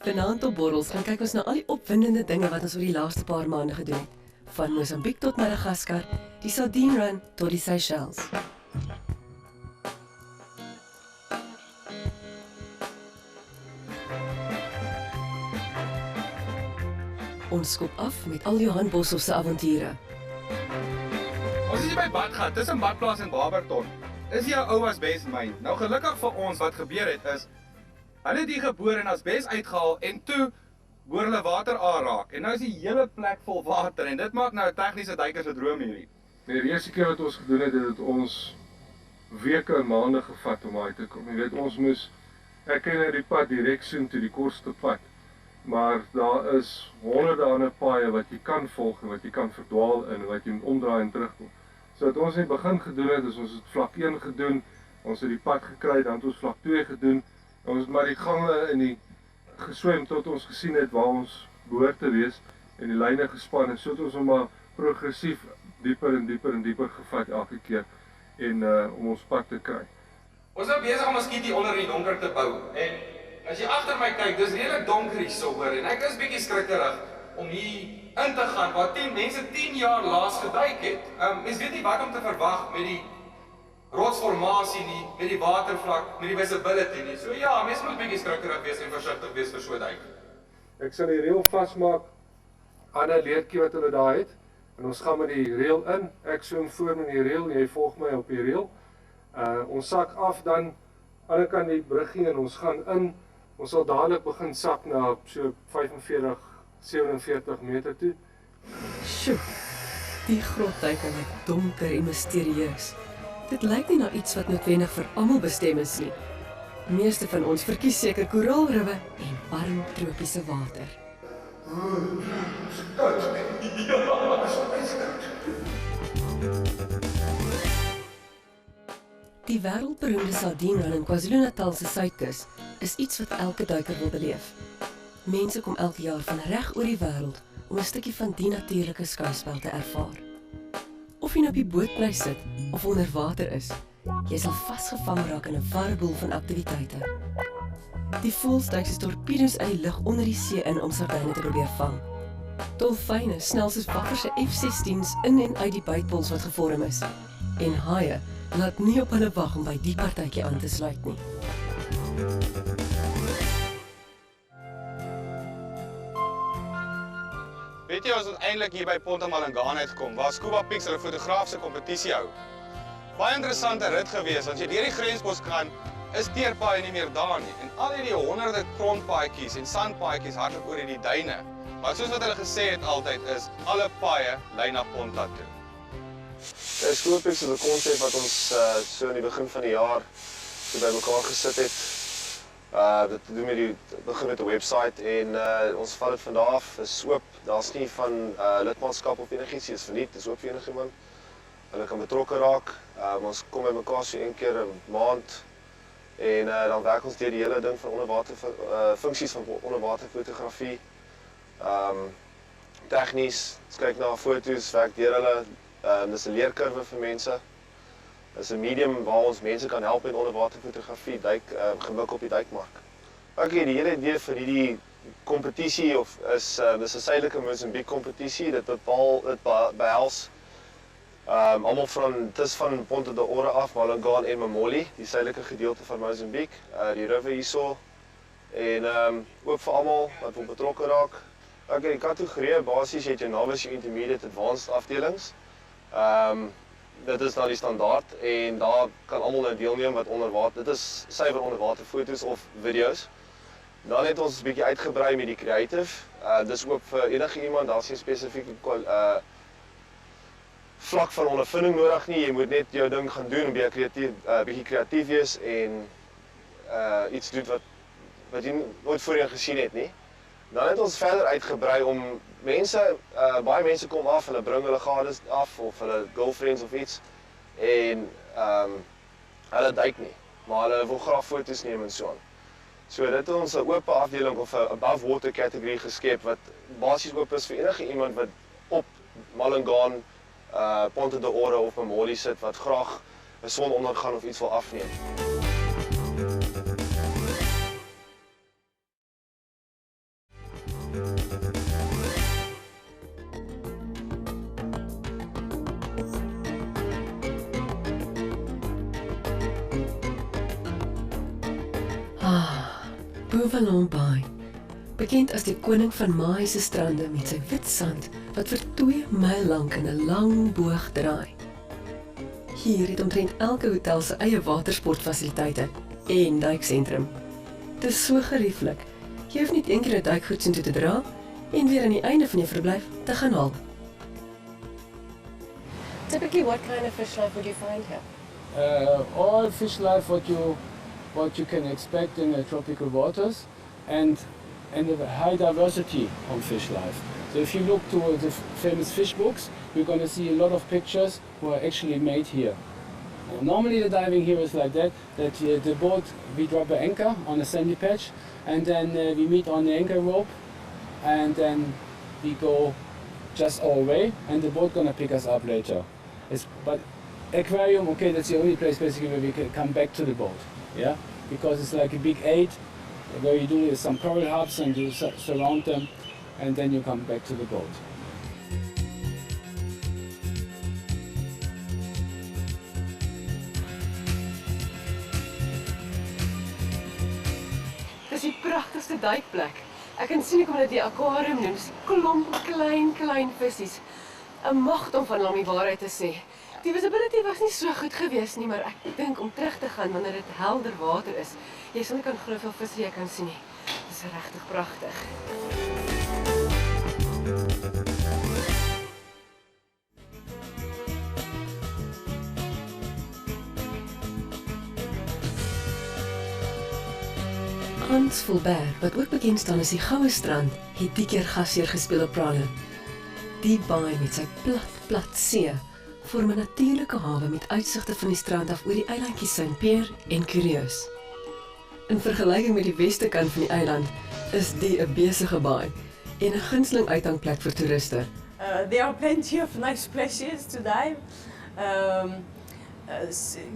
Vanaand op Borrels gaan kyk ons na al die opwindende dinge wat ons oor die laaste paar maande gedoen het. Van Mosambiek tot Madagaskar, die Sardine Run tot die Seychelles. Ons skop af met al Johan Boshoff se avonture. Ons is hier by Badgat, tussen Badplaas en Barberton. Is jou ouers bes myn. Nou gelukkig vir ons wat gebeur het is, hulle het die geboor en as bes uitgehaal en toe hoor hulle water aanraak. En nou is die hele plek vol water en dit maak nou 'n tegniese duiker se droom hierdie. Nee, die eerste keer wat ons gedoen het, het ons weke en maande gevat om uit te kom. Jy weet, ons moes, ek ken nou die pad, die reeks toe, die kortste pad. Maar daar is honderde ander paaie wat jy kan volg en wat jy kan verdwaal in en wat jy moet omdraai en terugkom. So wat ons in die begin gedoen het, is ons het vlak 1 gedoen, ons het die pad gekry, dan het ons vlak 2 gedoen, en ons het maar die gange in die geswem tot ons gesien het waar ons behoort te wees en die lyne gespan en so het ons hom maar progressief dieper en dieper en dieper gevat elke keer en om ons pad te kry. Ons is nou besig om 'n skietie onder in die donker te bou en as jy agter my kyk, dis redelik donker hier so hoor en ek is bietjie skrikkerig om hier in te gaan waar 10 mense 10 jaar laas geduik het. Mens weet nie wat om te verwag met die rotsformasie nie, met die watervlak, met die visibility nie. So ja, mense moet bietjie skrikkerig wees en versigtig wees vir so duik. Ek sal die reël vasmaak aan 'n leertjie wat hulle daar het en ons gaan met die reël in. Ek swem voor met die reël, jy volg my op die reël. Ons sak af dan aan die kant die bruggie en ons gaan in. Ons sal dadelik begin sak na so 45, 47 meter toe. Sjoe, die grotduiker lyk donker en misterieus. Dit lyk nie na iets wat noodwendig vir almal bestem is nie. Die meeste van ons verkies seker koraalriwe en warm tropiese water. Die wêreldberoemde Sardine Run in KwaZulu-Natal se suidkus is iets wat elke duiker wil beleef. Mense kom elke jaar van reg oor die wêreld om 'n stukkie van die natuurlike skouspel te ervaar. Of jy nou op die boot bly sit of onder water is, jy sal vasgevang raak in 'n warboel van aktiwiteite. Die voëls duik soos torpedo's uit die lug onder die see in om sardyne te probeer vang. Dolfyne snel soos wakker se F-16's in en uit die bytpols wat gevorm is. En haie laat nie op hulle wag om by die partytjie aan te sluit nie. Weet jy, ons het eintlik hier by Ponte Malangane uitgekom, waar Scuba Peaks hulle fotograafse kompetisie hou. Baie interessante rit gewees, as jy deur die grenspos kan, is teerpaaie nie meer daar nie. En al hierdie honderde grondpaadjies en sandpaadjies hardloop oor hierdie duine. Maar soos wat hulle gesê het altyd is, alle paaie lei na Ponta toe. Scuba Peaks is 'n konsep wat ons so in die begin van die jaar so by mekaar gesit het. Dit doen met die begin met 'n website en ons vat dit van daar af, is oop. Daar's nie van lidmaatskap of enigiets, is verniet, is oop vir enigiemand. Hulle kan betrokke raak. Ons kom by mekaar so 1 keer 'n maand en dan werk ons deur die hele ding van onderwater funksies van onderwaterfotografie. Tegnies, ons kyk na foto's, werk deur hulle. Dis 'n leerkurwe vir mense. Dis 'n medium waar ons mense kan help met onderwaterfotografie, gemik op die duikmark. Okay, die hele idee vir hierdie kompetisie is dis 'n suidelike Mosambiek kompetisie. Dit behels almal van Ponta de Ora af, Malangane en Mamoli, die suidelike gedeelte van Mosambiek, die rivier hierso en ook vir almal wat wil betrokke raak. Okay, die kategorieë basies het jy novice, intermediate, advanced afdelings. Dit is dan die standaard en daar kan almal nou deelneem wat onderwater. Dit is suiwer onderwaterfoto's of video's. Dan het ons 'n bietjie uitgebrei met die creative. Dis oop vir enige iemand, daar's geen spesifieke vlak van ondervinding nodig nie. Jy moet net jou ding gaan doen en bietjie kreatief wees en iets doen wat jy nooit voorheen gesien het nie. Dan het ons verder uitgebrei om baie mense kom af, hulle bring hulle gades af of hulle girlfriends of iets en hulle duik nie, maar hulle wil graag foto's neem en so aan. So dit het ons 'n oop afdeling of 'n above water kategorie geskep wat basies oop is vir enige iemand wat op Malangane, Ponta de Ora of Mamoli sit wat graag 'n sonondergang of iets wil afneem. Borrels Bay, bekend as die koning van Maaise strande met sy wit sand wat vir 2 myl lank in 'n lang boog draai. Hier het omtrent elke hotel sy eie watersportfasiliteite en duiksentrum. Dit is so gerieflik. Jy hoef net een keer 'n duikgoed soontoe te dra en weer aan die einde van jou verblyf te gaan haal. Typically, what kind of fish life would you find here? All fish life what you can expect in the tropical waters, and a high diversity of fish life. So if you look to the famous fish books, you're going to see a lot of pictures who are actually made here. Normally the diving here is like that the boat, we drop an anchor on a sandy patch, and then we meet on the anchor rope, and then we go just our way, and the boat gonna pick us up later. But aquarium, okay, that's the only place basically where we can come back to the boat, yeah, because it's like a big 8 where you do some coral hubs and you surround them, and then you come back to the boat. Dis die pragtigste duikplek. Ek kan sien hoekom hulle dit die aquarium noem. Dis 'n klomp klein visies. 'n Magt om van lank die waarheid te sê. Die visibility was nie so goed geweest nie, maar ek dink om terug te gaan wanneer dit helder water is. Jy sal nie kan glo hoeveel visse jy kan sien nie. Dis regtig pragtig. Hans Fulbert, wat ook bekend staan as die Goue Strand, het die keer gasheer gespeel op Prale. Die baai met sy plat see vorm 'n natuurlike hawe met uitsigte van die strand af oor die eilandjies Saint-Pierre en Curieux. In vergelyking met die weste kant van die eiland is die 'n besige baai en 'n gunsteling uithangplek vir toeriste. There are plenty of nice places to dive.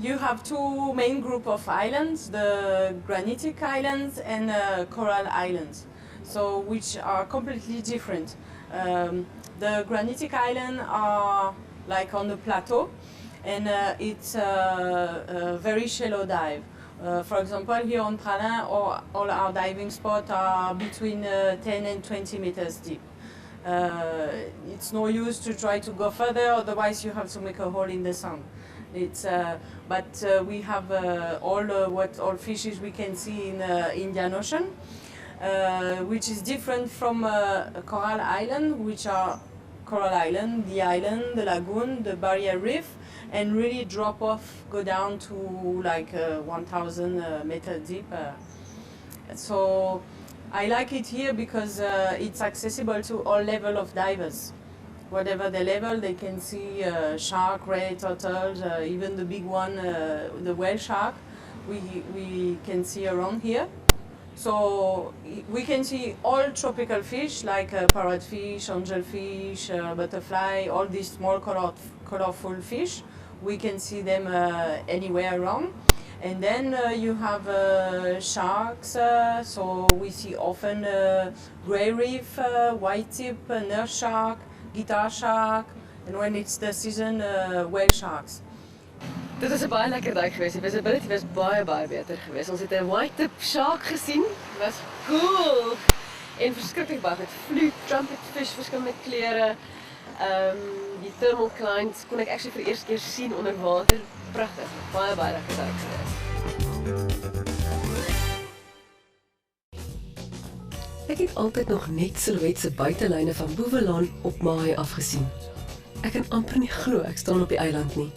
You have 2 main group of islands, the granitic islands and coral islands, so which are completely different. The granitic island are like on the plateau, and it's a very shallow dive. For example, here on Pralin, all our diving spots are between 10 and 20 meters deep. It's no use to try to go further, otherwise you have to make a hole in the sand. We have all fishes we can see in the Indian Ocean, which is different from Coral Island, which are Coral Island, the lagoon, the barrier reef, and really drop off, go down to like 1,000 meter deep. So I like it here because it's accessible to all level of divers. Whatever the level, they can see shark, ray, turtles, even the big one, the whale shark, we can see around here. So we can see all tropical fish like parrotfish, angelfish, butterfly, all these small colorful fish. We can see them anywhere around. And then you have sharks, so we see often grey reef, white tip, nurse shark, guitar shark, and when it's the season, whale sharks. Dit was 'n baie lekker duik geweest. Die visibility was baie beter geweest. Ons het 'n white tip shark gesien. Dit was cool. En verskriklik baie goed. Vloek, trumpetfish, verskillende kleure. Die thermal clients kon ek actually vir die eerste keer sien onder water. Pragtig. Baie lekker duik geweest. Ek het altyd nog net silhouet se buitelyne van Borrels op Maaie afgesien. Ek kan amper nie glo ek staan op die eiland nie.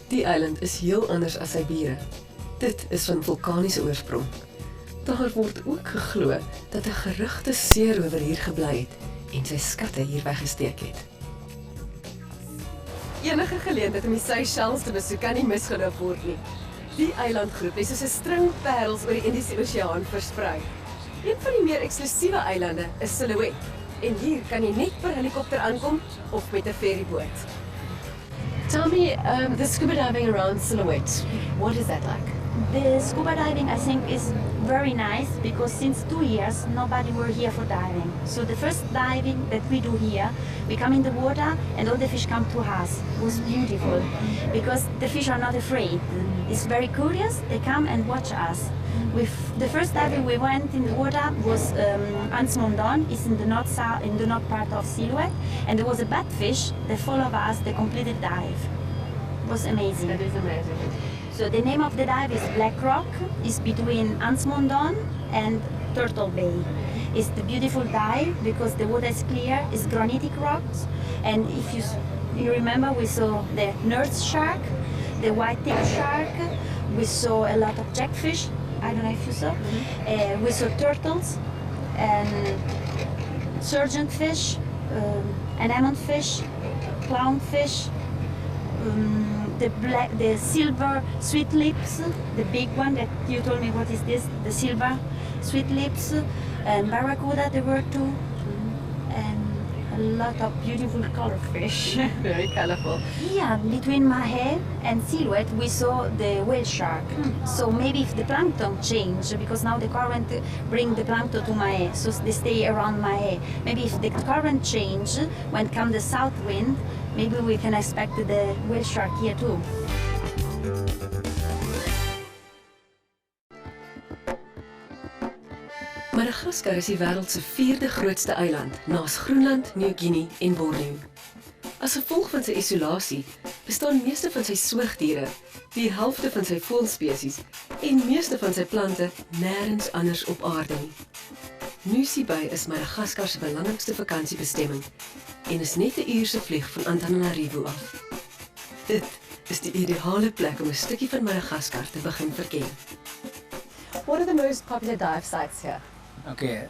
Die eiland is heel anders as sy bure. Dit is van vulkaniese oorsprong. Daar word ook geglo dat 'n gerugte seerower hier gebly het en sy skatte hier weggesteek het. Enige geleentheid om die Seychelles te besoek kan nie misgeloof word nie. Die eilandgroep is soos 'n string parels oor die Indiese Oseaan versprei. Een van die meer eksklusiewe eilande is Silhouette, en hier kan jy net per helikopter aankom of met 'n ferryboot. Tell me, the scuba diving around Silhouette, what is that like? The scuba diving, I think, is very nice because since 2 years nobody were here for diving. So the first diving that we do here, we come in the water and all the fish come to us. It was beautiful because the fish are not afraid. It's very curious, they come and watch us. With the first diving we went in the water was Ansmondon, it's in the north part of Silhouette, and there was a batfish that followed us the completed dive. It was amazing. That is amazing. So the name of the dive is Black Rock. It's between Ansmondon and Turtle Bay. It's the beautiful dive because the water is clear, it's granitic rocks, and if you remember, we saw the nurse shark, the white-tailed shark, we saw a lot of jackfish, I don't know if you saw, we saw turtles and surgeon fish, anemone fish, clownfish, the silver sweet lips, the big one that you told me what is this, the silver sweet lips, and barracuda there were too, and a lot of beautiful color fish. Very colorful. Yeah, between Mahé and Silhouette we saw the whale shark. So maybe if the plankton change, because now the current bring the plankton to Mahé, so they stay around Mahé. Maybe if the current change, when come the south wind, maybe we can expect the whale shark here too. Madagaskar is die wêreld se 4de grootste eiland, naas Groenland, Nieu-Guinea en Borneo. As gevolg van sy isolasie, bestaan meeste van sy soogdiere, die helfte van sy voëlspesies en meeste van sy plante nêrens anders op aarde nie. Nuusie Bay is Madagaskar se belangrikste vakansiebestemming en is net 'n uur se vlieg van Antananarivo af. Dit is die ideale plek om 'n stukkie van Madagaskar te begin verken. What are the most popular dive sites here? Okay,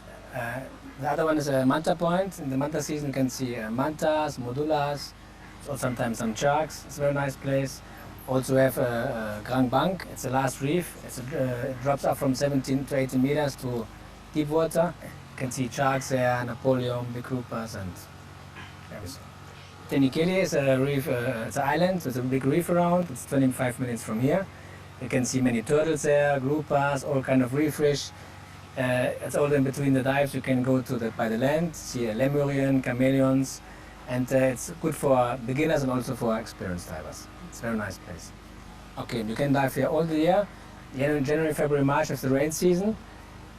the other one is Manta Point. In the Manta season you can see mantas, modulas, or sometimes some sharks. It's a very nice place. Also have Grand Bank. It's the last reef. It drops up from 17 to 18 meters to deep water. You can see sharks there, Napoleon, big groupers and everything. Tenikeli is a reef, it's an island, so it's a big reef around. It's 25 minutes from here. You can see many turtles there, groupers, all kind of reef fish. It's all in between the dives. You can go to by the land, see lemurian, chameleons, and it's good for beginners and also for experienced divers. It's a very nice place. Okay, you can dive here all the year. January, February, March is the rain season.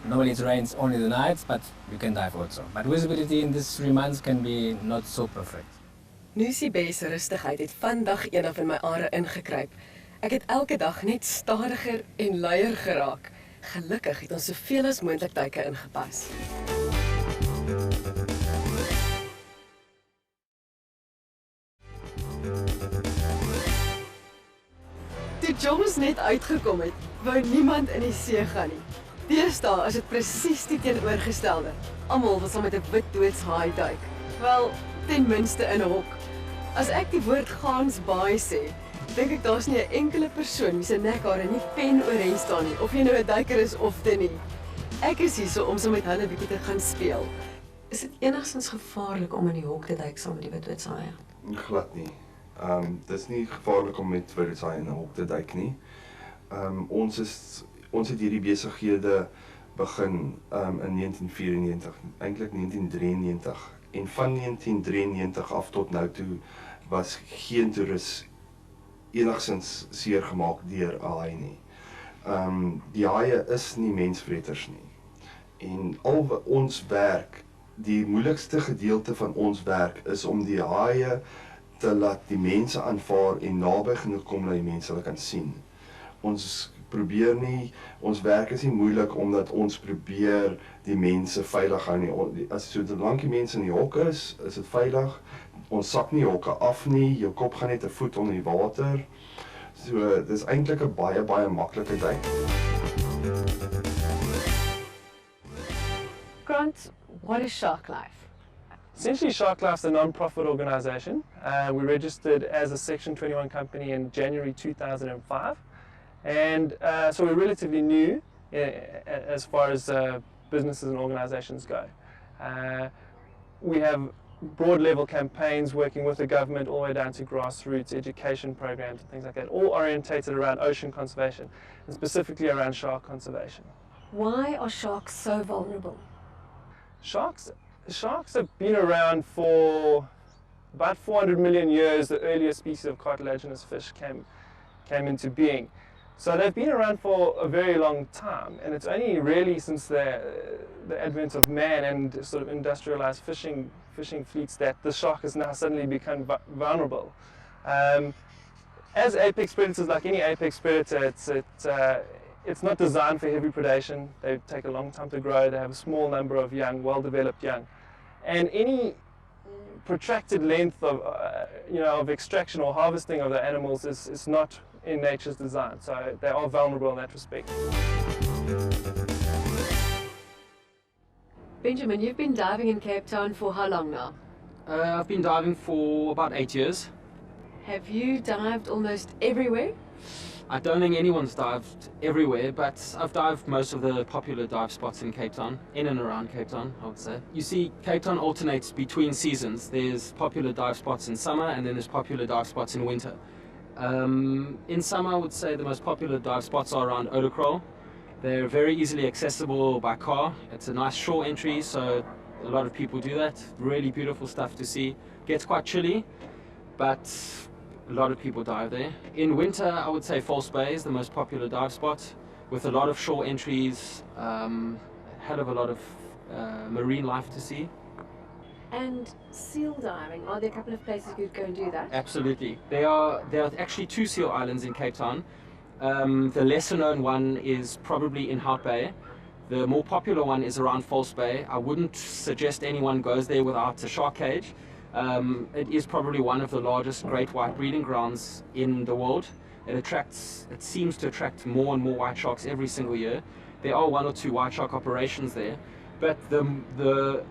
Normally it rains only the nights, but you can dive also. But visibility in these 3 months can be not so perfect. Nuusie Bay se rustigheid het van dag 1 af in my are ingekruip. Ek het elke dag net stadiger en luier geraak. Gelukkig het ons soveel as moontlik duike ingepas. Toe Jones net uitgekom het, wou niemand in die see gaan nie. Deesdae is dit presies die teenoorgestelde. Almal wil saam met 'n wit doodshaai duik. Wel, ten minste in 'n hok. As ek die woord Gansbaai sê, dink ek daar's nie 'n enkele persoon wie se nekhare nie pen oorheen staan nie, of jy nou 'n duiker is of te nie. Ek is hier so om saam met hulle bietjie te gaan speel. Is dit enigstens gevaarlik om in die hok te duik saam met die wit doodshaai? Glad nie. Dit is nie gevaarlik om met wit doodshaai in 'n hok te duik nie. Ons het hierdie besighede begin in 1994, eintlik 1993. En van 1993 af tot nou toe was geen toerist enigstens seer gemaak deur 'n haai nie. Die haie is nie mensvreters nie. En al ons werk, die moeilikste gedeelte van ons werk is om die haie te laat die mense aanvaar en naby genoeg kom dat die mense hulle kan sien. Ons probeer nie, ons werk is nie moeilik omdat ons probeer die mense veilig hou nie. As solank die mense in die hok is dit veilig. Ons sak nie hokke af nie, jou kop gaan net 'n voet onder die water. So dis eintlik 'n baie maklike duik. Grant, what is Shark Life? Essentially, Shark Life is a non-profit organisation. We registered as a Section 21 company in January 2005. And so we're relatively new as far as businesses and organisations go. We have broad level campaigns working with the government all the way down to grassroots education programs and things like that, all orientated around ocean conservation and specifically around shark conservation. Why are sharks so vulnerable? Sharks have been around for about 400 million years. The earliest species of cartilaginous fish came into being. So they've been around for a very long time, and it's only really since the advent of man and sort of industrialized fishing fleets that the shark has now suddenly become vulnerable. As apex predators, like any apex predator, it's not designed for heavy predation. They take a long time to grow. They have a small number of young, well-developed young, and any protracted length of of extraction or harvesting of the animals is not in nature's design. So they are vulnerable in that respect. Benjamin, you've been diving in Cape Town for how long now? I've been diving for about 8 years. Have you dived almost everywhere? I don't think anyone's dived everywhere, but I've dived most of the popular dive spots in Cape Town, in and around Cape Town, I would say. You see, Cape Town alternates between seasons. There's popular dive spots in summer, and then there's popular dive spots in winter. In summer, I would say the most popular dive spots are around Oudekroon. They're very easily accessible by car. It's a nice shore entry, so a lot of people do that. Really beautiful stuff to see. Gets quite chilly, but a lot of people dive there. In winter, I would say False Bay is the most popular dive spot, with a lot of shore entries, hell of a lot of marine life to see. And seal diving, are there a couple of places you'd go and do that? Absolutely. There are actually 2 seal islands in Cape Town. The lesser known one is probably in Hout Bay. The more popular one is around False Bay. I wouldn't suggest anyone goes there without a shark cage. It is probably one of the largest great white breeding grounds in the world. It seems to attract more and more white sharks every single year. There are 1 or 2 white shark operations there, but the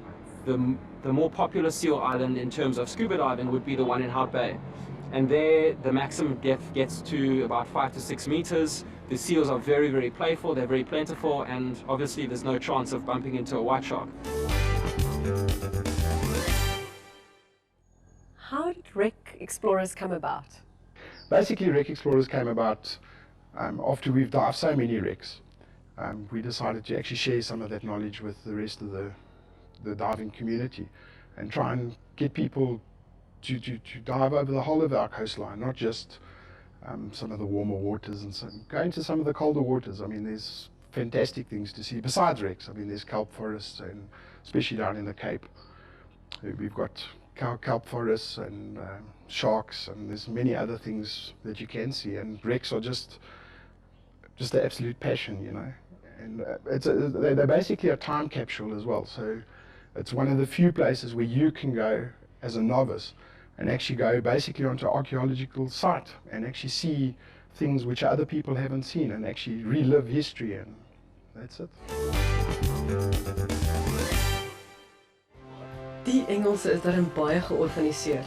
more popular seal island in terms of scuba diving would be the one in Hout Bay. And there, the maximum depth gets to about 5 to 6 meters. The seals are very, very playful, they're very plentiful, and obviously there's no chance of bumping into a white shark. How did Rek Explorers come about? Basically, Rek Explorers came about after we've dived so many wrecks. We decided to actually share some of that knowledge with the rest of the diving community and try and get people to dive over the whole of our coastline, not just some of the warmer waters, and go into some of the colder waters. I mean, there's fantastic things to see besides wrecks. I mean, there's kelp forests, and especially down in the Cape, we've got kelp forests and sharks, and there's many other things that you can see. And wrecks are just the absolute passion, you know. And they're basically a time capsule as well. So it's one of the few places where you can go as a novice and actually go basically onto an archaeological site and actually see things which other people haven't seen and actually relive history, and that's it. Die Engelse is daarin baie georganiseer.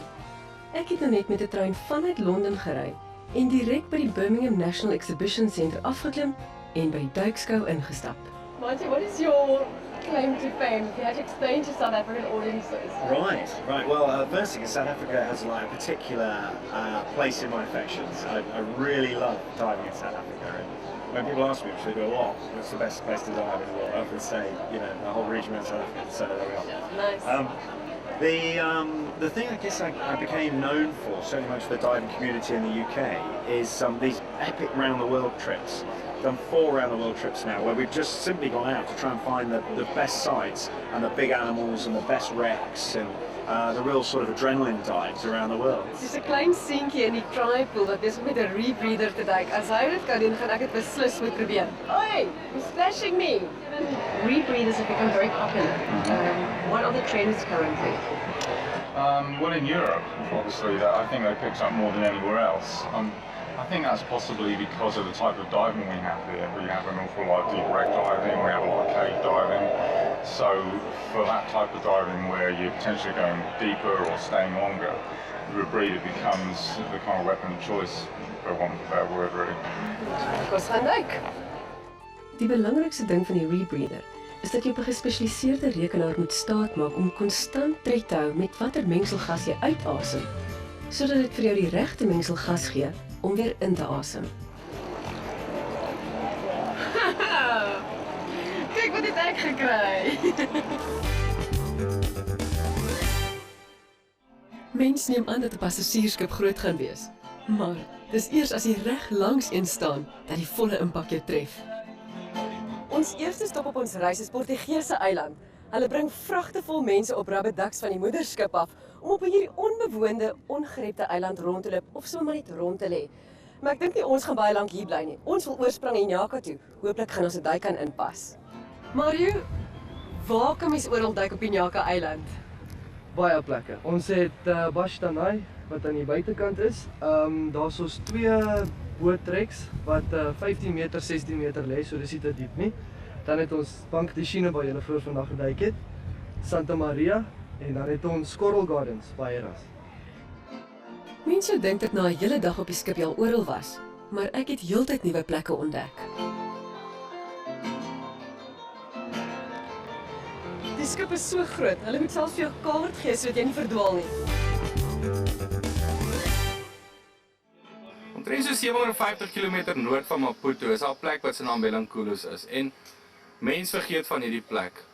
Ek het nou net met 'n trein vanuit Londen gery en direk by die Birmingham National Exhibition Centre afgeklim en by die duikskou ingestap. Monty, what is your claim to fame? If you had to explain to South African audiences. Right. Well, first thing is South Africa has like a particular place in my affections. I really love diving in South Africa. And when people ask me, they go, "Oh, what's the best place to dive in the world?" I often say, you know, the whole region of South Africa. So there we are. Nice. The thing I guess I became known for, certainly amongst the diving community in the UK, is these epic round-the-world trips. I've done 4 round-the-world trips now, where we've just simply gone out to try and find the best sites and the big animals and the best wrecks and the real sort of adrenaline dives around the world. Dis 'n klein seentjie in die try-pool wat besig met 'n rebreather te duik. As hy dit kan doen, gaan ek dit beslis moet probeer. Oi, you're splashing me. Rebreathers have become very popular. What are the trends currently? Well, in Europe, obviously, I think they picked up more than anywhere else. I think that's possibly because of the type of diving we have here. We have an awful lot of deep wreck diving, we have a lot of cave diving. So for that type of diving where you're potentially going deeper or staying longer, the rebreather becomes the kind of weapon of choice, for want of a better word, really. Ons gaan duik. Die belangrikste ding van die rebreather is dat jy op 'n gespesialiseerde rekenaar moet staatmaak om konstant tred te hou met watter mengselgas jy uitasem, sodat dit vir jou die regte mengselgas gee om weer in te asem. ek gekry. Mens neem aan dat 'n passasiersskip groot gaan wees, maar dis eers as jy reg langs een staan dat die volle impak jou tref. Ons eerste stop op ons reis is Portugese eiland. Hulle bring vragte vol mense op rabbedaks van die moederskip af om op hierdie onbewoonde, ongerepte eiland rond te loop of sommer net rond te lê. Maar ek dink nie ons gaan baie lank hier bly nie. Ons wil oorsprong in Jaka toe. Hooplik gaan ons 'n duik kan inpas. Mario, waar kan mens oral duik op die Jaka eiland? Baie plekke. Ons het Bashtanai wat aan die buitekant is. Daar's ons 2 bootreeks wat 15 meter, 16 meter lê, so dis nie te diep nie. Dan het ons Bank de Chine waar julle voor vandag geduik het, Santa Maria en dan het ons Coral Gardens by Eras. Mense dink dat na 'n hele dag op die skip jy al oral was, maar ek het heeltyd nuwe plekke ontdek. Die skip is so groot, hulle moet selfs vir jou kaart gee sodat jy nie verdwaal nie. Omtrent so 750 km noord van Maputo is daar 'n plek wat se naam Belanculos is en mens vergeet van hierdie plek.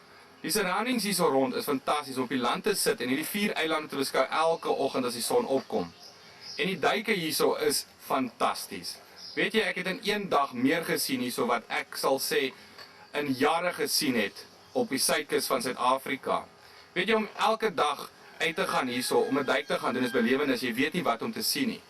Die surroundings hier so rond is fantasties om op die land te sit en hierdie 4 eilande te beskou elke oggend as die son opkom. En die duike hierso is fantasties. Weet jy, ek het in een dag meer gesien hierso wat ek sal sê in jare gesien het op die suidkus van Suid-Afrika. Weet jy, om elke dag uit te gaan hierso, om 'n duik te gaan doen is belewenis, jy weet nie wat om te sien nie.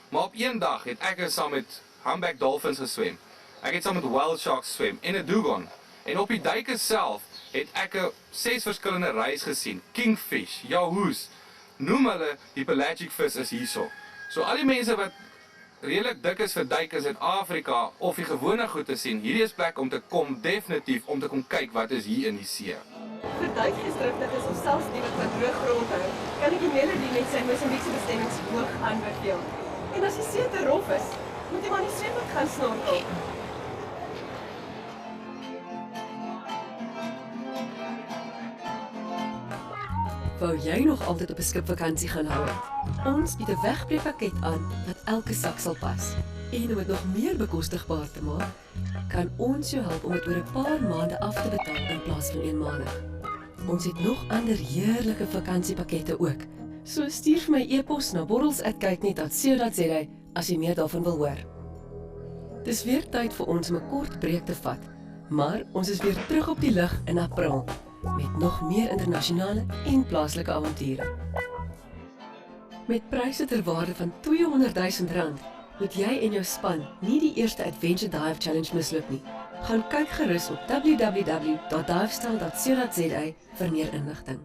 Maar op een dag het ek saam met humpback dolphins geswem. Ek het saam met whale sharks swem en 'n dugong. En op die duike self het ek 6 verskillende reis gesien. Kingfish, yahoos, noem hulle, die pelagic vis is hierso. So al die mense wat redelik dik is vir duik in Suid-Afrika of die gewone goed te sien, hierdie is plek om te kom, definitief om te kom kyk wat is hier in die see. Vir duikgestrigtes of selfs die wat droog grond hou, kan ek die melodie met sy Mosambiekse bestemmings hoog aanbeveel. En as die see te rof is, moet jy maar nie swembad gaan snorkel. Wou jy nog altyd op 'n skipvakansie gaan hou het? Ons bied 'n wegbreekpakket aan wat elke sak sal pas. En om dit nog meer bekostigbaar te maak, kan ons jou help om dit oor 'n paar maande af te betaal in plaas van eenmalig. Ons het nog ander heerlike vakansiepakkette ook. So stuur vir my e-pos na borrels@kyknet.co.za as jy meer daarvan wil hoor. Dis weer tyd vir ons om 'n kort breek te vat, maar ons is weer terug op die lug in April met nog meer internasionale en plaaslike avonture. Met pryse ter waarde van R200 000 moet jy en jou span nie die eerste Adventure Dive Challenge misloop nie. Gaan kyk gerus op www.divestyle.co.za vir meer inligting.